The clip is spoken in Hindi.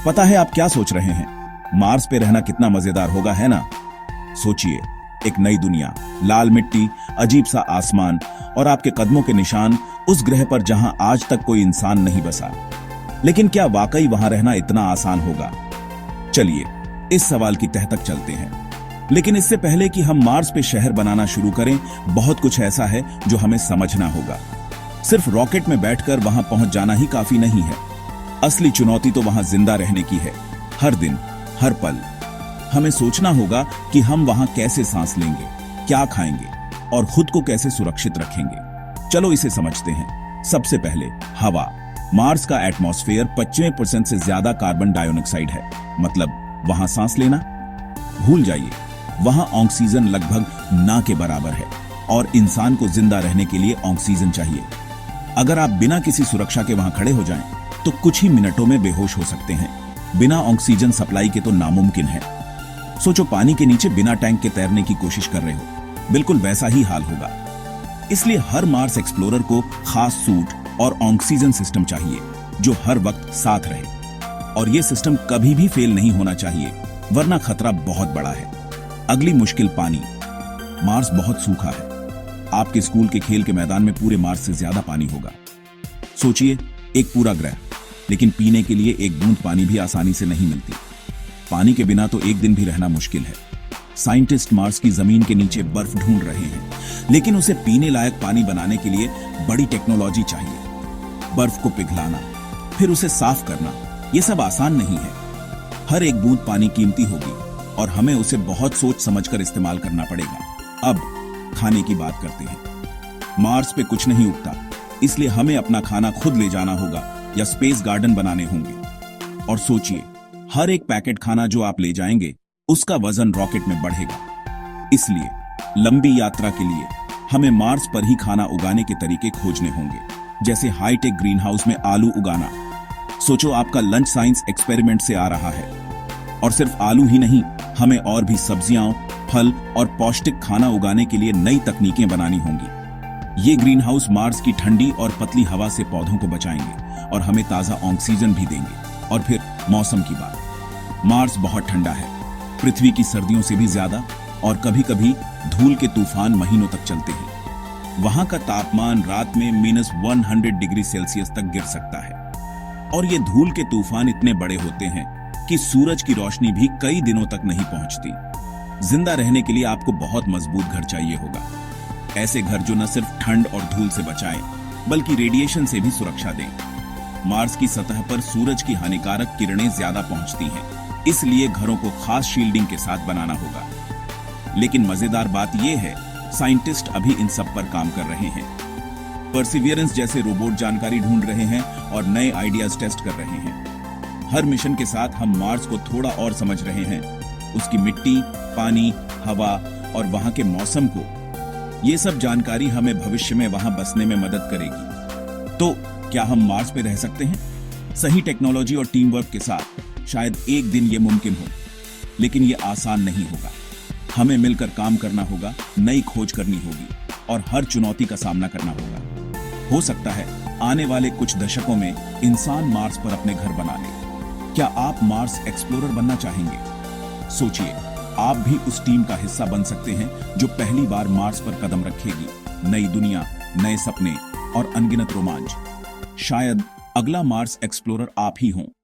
पता है आप क्या सोच रहे हैं? मार्स पे रहना कितना मजेदार होगा, है ना? सोचिए, एक नई दुनिया, लाल मिट्टी, अजीब सा आसमान और आपके कदमों के निशान उस ग्रह पर जहां आज तक कोई इंसान नहीं बसा। लेकिन क्या वाकई वहां रहना इतना आसान होगा? चलिए इस सवाल की तह तक चलते हैं। लेकिन इससे पहले कि हम मार्स पे शहर बनाना शुरू करें, बहुत कुछ ऐसा है जो हमें समझना होगा। सिर्फ रॉकेट में बैठकर वहां पहुंच जाना ही काफी नहीं है। असली चुनौती तो वहां जिंदा रहने की है। हर दिन, हर पल हमें सोचना होगा कि हम वहां कैसे सांस लेंगे, क्या खाएंगे और खुद को कैसे सुरक्षित रखेंगे। चलो इसे समझते हैं। सबसे पहले हवा। मार्स का एटमॉस्फेयर 25% से ज्यादा कार्बन डाइऑक्साइड है। मतलब वहां सांस लेना भूल जाइए। वहां ऑक्सीजन लगभग ना के बराबर है और इंसान को जिंदा रहने के लिए ऑक्सीजन चाहिए। अगर आप बिना किसी सुरक्षा के वहां खड़े हो जाएं, तो कुछ ही मिनटों में बेहोश हो सकते हैं। बिना ऑक्सीजन सप्लाई के तो नामुमकिन है। सोचो, पानी के नीचे बिना टैंक के तैरने की कोशिश कर रहे हो, बिल्कुल वैसा ही हाल होगा। इसलिए हर मार्स एक्सप्लोरर को खास सूट और ऑक्सीजन सिस्टम चाहिए जो हर वक्त साथ रहे। और यह सिस्टम कभी भी फेल नहीं होना चाहिए, वरना खतरा बहुत बड़ा है। अगली मुश्किल, पानी। मार्स बहुत सूखा है। आपके स्कूल के खेल के मैदान में पूरे मार्स से ज्यादा पानी होगा। सोचिए, एक पूरा ग्रह, लेकिन पीने के लिए एक बूंद पानी भी आसानी से नहीं मिलती। पानी के बिना तो एक दिन भी रहना मुश्किल है। साइंटिस्ट मार्स की जमीन के नीचे बर्फ ढूंढ रहे हैं, लेकिन उसे पीने लायक पानी बनाने के लिए बड़ी टेक्नोलॉजी चाहिए। बर्फ को पिघलाना, फिर उसे साफ करना, यह सब आसान नहीं है। हर एक बूंद पानी कीमती होगी और हमें उसे बहुत सोच समझकर इस्तेमाल करना पड़ेगा। अब खाने की बात करते हैं। मार्स पे कुछ नहीं उगता, इसलिए हमें अपना खाना खुद ले जाना होगा या स्पेस गार्डन बनाने होंगे। और सोचिए, हर एक पैकेट खाना जो आप ले जाएंगे, उसका वजन रॉकेट में बढ़ेगा। इसलिए लंबी यात्रा के लिए हमें मार्स पर ही खाना उगाने के तरीके खोजने होंगे, जैसे हाईटेक ग्रीन हाउस में आलू उगाना। सोचो, आपका लंच साइंस एक्सपेरिमेंट से आ रहा है। और सिर्फ आलू ही नहीं, हमें और भी सब्जियां, फल और पौष्टिक खाना उगाने के लिए नई तकनीकें बनानी होंगी। ये ग्रीन हाउस मार्स की ठंडी और पतली हवा से पौधों को बचाएंगे और हमें ताजा ऑक्सीजन भी देंगे। और फिर मौसम की बात। मार्स बहुत ठंडा है, पृथ्वी की सर्दियों से भी ज्यादा, और कभी कभी धूल के तूफान महीनों तक चलते हैं। वहां का तापमान रात में -100 डिग्री सेल्सियस तक गिर सकता है। और ये धूल के तूफान इतने बड़े होते हैं कि सूरज की रोशनी भी कई दिनों तक नहीं पहुंचती। जिंदा रहने के लिए आपको बहुत मजबूत घर चाहिए होगा। ऐसे घर जो न सिर्फ ठंड और धूल से बचाएं, बल्कि रेडिएशन से भी सुरक्षा दें। मार्स की सतह पर सूरज की हानिकारक किरणें ज्यादा पहुंचती हैं, इसलिए घरों को खास शील्डिंग के साथ बनाना होगा। लेकिन मजेदार बात यह है, साइंटिस्ट अभी इन सब पर काम कर रहे हैं। परसिवियरेंस जैसे रोबोट जानकारी ढूंढ रहे हैं और नए आइडियाज टेस्ट कर रहे हैं। हर मिशन के साथ हम मार्स को थोड़ा और समझ रहे हैं, उसकी मिट्टी, पानी, हवा और वहां के मौसम को। ये सब जानकारी हमें भविष्य में वहां बसने में मदद करेगी। तो क्या हम मार्स पे रह सकते हैं? सही टेक्नोलॉजी और टीम वर्क के साथ शायद एक दिन ये मुमकिन हो, लेकिन ये आसान नहीं होगा। हमें मिलकर काम करना होगा, नई खोज करनी होगी और हर चुनौती का सामना करना होगा। हो सकता है आने वाले कुछ दशकों में इंसान मार्स पर अपने घर बना ले। क्या आप मार्स एक्सप्लोरर बनना चाहेंगे? सोचिए, आप भी उस टीम का हिस्सा बन सकते हैं जो पहली बार मार्स पर कदम रखेगी। नई दुनिया, नए सपने और अनगिनत रोमांच। शायद अगला मार्स एक्सप्लोरर आप ही हों।